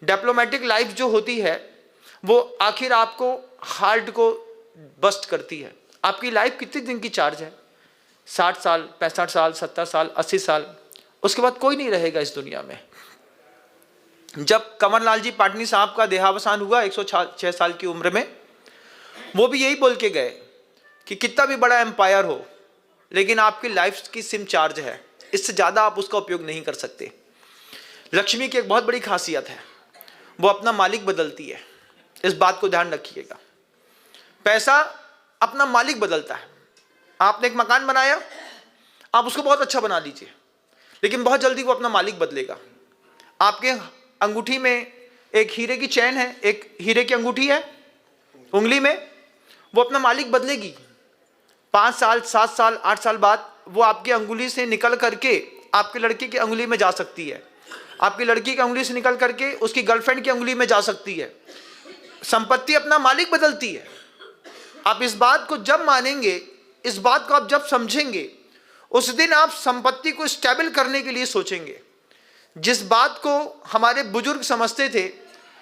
Diplomatic life जो होती है वो आखिर आपको हार्ट को बस्ट करती है। आपकी लाइफ कितने दिन की चार्ज है? 60 साल, 65 साल, 70 साल, 80 साल, उसके बाद कोई नहीं रहेगा इस दुनिया में। जब कंवरलाल जी पाटनी साहब का देहावसान हुआ 106 साल की उम्र में, वो भी यही बोल के गए कि कितना भी बड़ा एम्पायर हो लेकिन आपकी लाइफ की सिम चार्ज है, इससे ज़्यादा आप उसका उपयोग नहीं कर सकते। लक्ष्मी की एक बहुत बड़ी खासियत है, वो अपना मालिक बदलती है। इस बात को ध्यान रखिएगा। पैसा अपना मालिक बदलता है। आपने एक मकान बनाया, आप उसको बहुत अच्छा बना लीजिए, लेकिन बहुत जल्दी वो अपना मालिक बदलेगा। आपके अंगूठी में एक हीरे की चैन है, एक हीरे की अंगूठी है उंगली में, वो अपना मालिक बदलेगी। 5 साल, 7 साल, 8 साल बाद वो आपकी अंगुली से निकल करके आपके लड़के की अंगुली में जा सकती है, आपकी लड़की की अंगुली से निकल करके उसकी गर्लफ्रेंड की अंगुली में जा सकती है। संपत्ति अपना मालिक बदलती है। आप इस बात को जब मानेंगे, इस बात को आप जब समझेंगे, उस दिन आप संपत्ति को स्टेबल करने के लिए सोचेंगे। जिस बात को हमारे बुजुर्ग समझते थे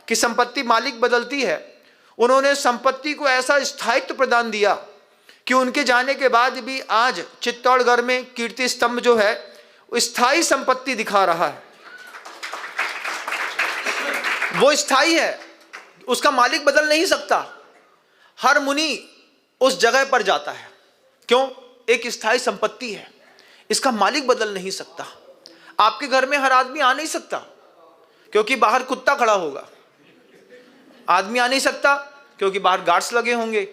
कि संपत्ति मालिक बदलती है, उन्होंने संपत्ति को ऐसा स्थायित्व प्रदान दिया कि उनके जाने के बाद भी आज चित्तौड़गढ़ में कीर्ति स्तंभ जो है वो स्थायी संपत्ति दिखा रहा है। वो स्थायी है, उसका मालिक बदल नहीं सकता। हर मुनि उस जगह पर जाता है, क्यों? एक स्थायी संपत्ति है, इसका मालिक बदल नहीं सकता। आपके घर में हर आदमी आ नहीं सकता क्योंकि बाहर कुत्ता खड़ा होगा, आदमी आ नहीं सकता क्योंकि बाहर गार्ड्स लगे होंगे,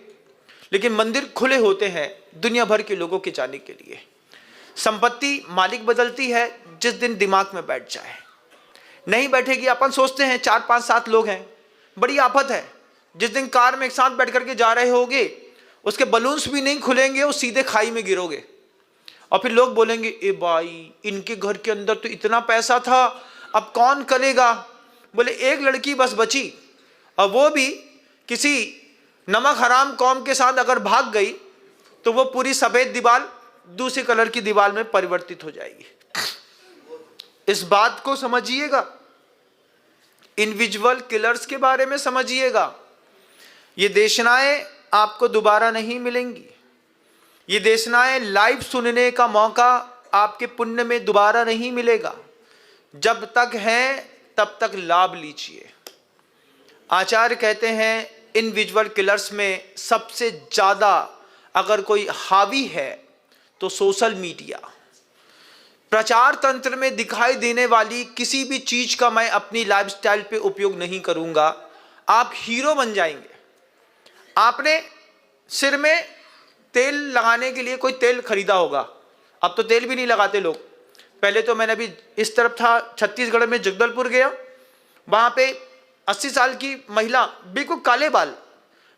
लेकिन मंदिर खुले होते हैं दुनिया भर के लोगों के जाने के लिए। संपत्ति मालिक बदलती है जिस दिन दिमाग में बैठ जाए। नहीं बैठेगी, अपन सोचते हैं 4, 5, 7 लोग हैं, बड़ी आफत है। जिस दिन कार में एक साथ बैठ करके जा रहे होगे, उसके बलून्स भी नहीं खुलेंगे, वो सीधे खाई में गिरोगे। और फिर लोग बोलेंगे, ए भाई, इनके घर के अंदर तो इतना पैसा था, अब कौन करेगा? बोले एक लड़की बस बची, और वो भी किसी नमक हराम कौम के साथ अगर भाग गई तो वो पूरी सफेद दीवार दूसरे कलर की दीवार में परिवर्तित हो जाएगी। इस बात को समझिएगा। इंडिविजुअल किलर्स के बारे में समझिएगा। ये देशनाएं आपको दोबारा नहीं मिलेंगी। ये देशनाएं लाइव सुनने का मौका आपके पुण्य में दोबारा नहीं मिलेगा। जब तक हैं तब तक लाभ लीजिए। आचार्य कहते हैं इंडिविजुअल किलर्स में सबसे ज़्यादा अगर कोई हावी है तो सोशल मीडिया। प्रचार तंत्र में दिखाई देने वाली किसी भी चीज़ का मैं अपनी लाइफस्टाइल पे उपयोग नहीं करूँगा। आप हीरो बन जाएंगे। आपने सिर में तेल लगाने के लिए कोई तेल खरीदा होगा, अब तो तेल भी नहीं लगाते लोग। पहले तो मैंने अभी इस तरफ था, छत्तीसगढ़ में जगदलपुर गया, वहाँ पे 80 साल की महिला, बिल्कुल काले बाल।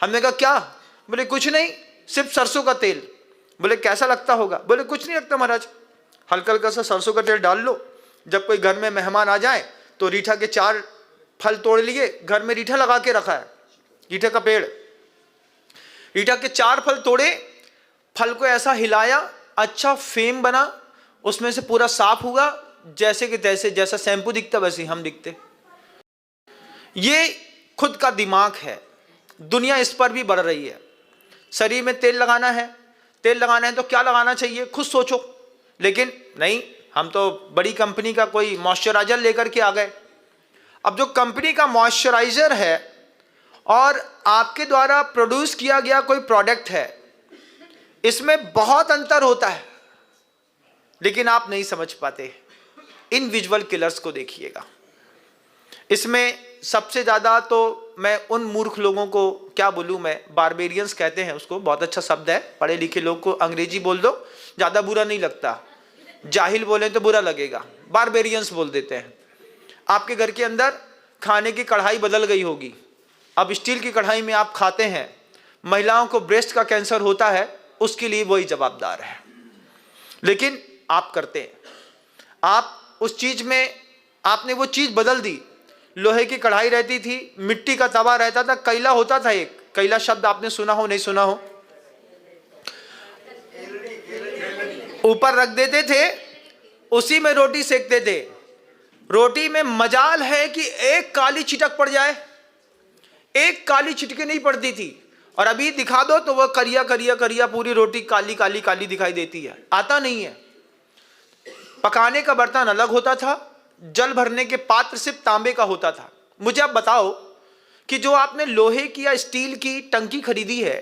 हमने कहा क्या? बोले कुछ नहीं, सिर्फ सरसों का तेल। बोले कैसा लगता होगा? बोले कुछ नहीं लगता महाराज, हल्का हल्का सा सरसों का तेल डाल लो, जब कोई घर में मेहमान आ जाए तो रीठा के 4 फल तोड़ लिए, घर में रीठा लगा के रखा है, रीठा का पेड़, रीठा के 4 फल तोड़े, फल को ऐसा हिलाया, अच्छा फेम बना, उसमें से पूरा साफ हुआ, जैसे कि तैसे, जैसा शैम्पू दिखता वैसे ही हम दिखते। ये खुद का दिमाग है। दुनिया इस पर भी बढ़ रही है। शरीर में तेल लगाना है, तेल लगाना है तो क्या लगाना चाहिए खुद सोचो। लेकिन नहीं, हम तो बड़ी कंपनी का कोई मॉइस्चराइजर लेकर के आ गए। अब जो कंपनी का मॉइस्चराइजर है और आपके द्वारा प्रोड्यूस किया गया कोई प्रोडक्ट है, इसमें बहुत अंतर होता है, लेकिन आप नहीं समझ पाते। इन विजुअल किलर्स को देखिएगा। इसमें सबसे ज़्यादा तो मैं उन मूर्ख लोगों को क्या बोलूँ, मैं बारबेरियंस कहते हैं उसको, बहुत अच्छा शब्द है। पढ़े लिखे लोग को अंग्रेजी बोल दो, ज़्यादा बुरा नहीं लगता। जाहिल बोलें तो बुरा लगेगा, बारबेरियंस बोल देते हैं। आपके घर के अंदर खाने की कढ़ाई बदल गई होगी, अब स्टील की कढ़ाई में आप खाते हैं। महिलाओं को ब्रेस्ट का कैंसर होता है, उसके लिए वही जवाबदार है, लेकिन आप करते हैं। आप उस चीज़ में आपने वो चीज़ बदल दी। लोहे की कढ़ाई रहती थी, मिट्टी का तवा रहता था, कैला होता था। एक कैला शब्द आपने सुना हो नहीं सुना हो? ऊपर रख देते थे, उसी में रोटी सेकते थे। रोटी में मजाल है कि एक काली चिटक पड़ जाए, एक काली चिटके नहीं पड़ती थी, और अभी दिखा दो तो वह करिया करिया करिया पूरी रोटी काली काली काली दिखाई देती है। आता नहीं है। पकाने का बर्तन अलग होता था, जल भरने के पात्र सिर्फ तांबे का होता था। मुझे आप बताओ कि जो आपने लोहे की या स्टील की टंकी खरीदी है,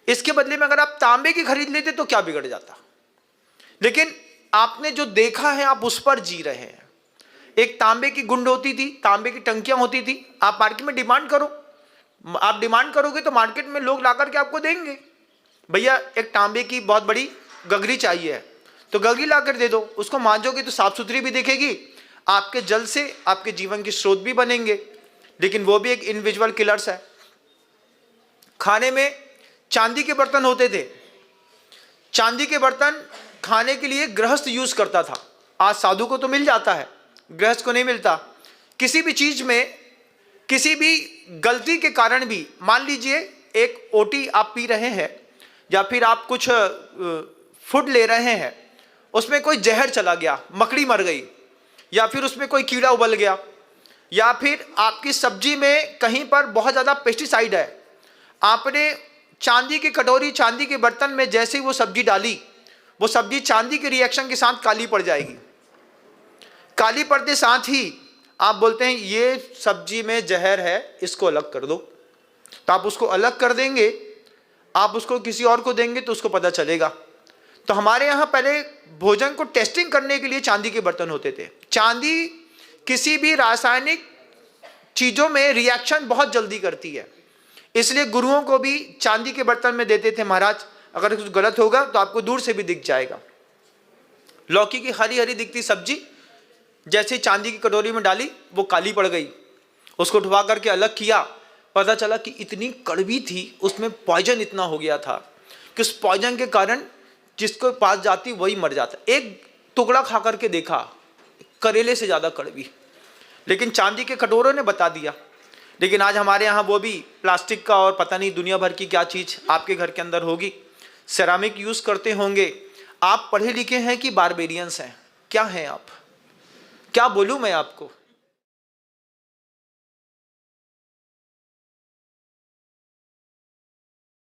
इसके बदले में अगर आप तांबे की खरीद लेते तो क्या बिगड़ जाता। लेकिन आपने जो देखा है आप उस पर जी रहे हैं। एक तांबे की गुंड होती थी, तांबे की टंकियां होती थी। आप मार्केट में डिमांड करो, आप डिमांड करोगे तो मार्केट में लोग ला करके आपको देंगे, भैया एक तांबे की बहुत बड़ी गगरी चाहिए है, तो गगरी ला कर दे दो। उसको मांजोगे तो साफ सुथरी भी दिखेगी, आपके जल से आपके जीवन के स्रोत भी बनेंगे। लेकिन वो भी एक इंडिविजुअल किलर्स है। खाने में चांदी के बर्तन होते थे। चांदी के बर्तन खाने के लिए गृहस्थ यूज करता था। आज साधु को तो मिल जाता है, गृहस्थ को नहीं मिलता। किसी भी चीज में किसी भी गलती के कारण भी, मान लीजिए एक ओटी आप पी रहे हैं या फिर आप कुछ फूड ले रहे हैं, उसमें कोई जहर चला गया, मकड़ी मर गई, या फिर उसमें कोई कीड़ा उबल गया, या फिर आपकी सब्जी में कहीं पर बहुत ज़्यादा पेस्टिसाइड है, आपने चांदी की कटोरी, चांदी के बर्तन में जैसे ही वो सब्जी डाली, वो सब्जी चांदी के रिएक्शन के साथ काली पड़ जाएगी। काली पड़ते साथ ही आप बोलते हैं ये सब्जी में जहर है, इसको अलग कर दो। तो आप उसको अलग कर देंगे, आप उसको किसी और को देंगे तो उसको पता चलेगा। तो हमारे यहाँ पहले भोजन को टेस्टिंग करने के लिए चांदी के बर्तन होते थे। चांदी किसी भी रासायनिक चीज़ों में रिएक्शन बहुत जल्दी करती है, इसलिए गुरुओं को भी चांदी के बर्तन में देते थे। महाराज अगर कुछ गलत होगा तो आपको दूर से भी दिख जाएगा। लौकी की हरी हरी दिखती सब्जी जैसे चांदी की कटोरी में डाली, वो काली पड़ गई। उसको उठवा करके अलग किया, पता चला कि इतनी कड़वी थी, उसमें पॉइजन इतना हो गया था कि उस पॉइजन के कारण जिसको पास जाती वही मर जाता। एक टुकड़ा खा करके देखा, करेले से ज़्यादा कड़वी, लेकिन चांदी के कटोरों ने बता दिया। लेकिन आज हमारे यहाँ वो भी प्लास्टिक का और पता नहीं दुनिया भर की क्या चीज़ आपके घर के अंदर होगी, सेरामिक यूज़ करते होंगे। आप पढ़े लिखे हैं कि बारबेरियंस हैं? क्या हैं आप? क्या बोलूँ मैं आपको?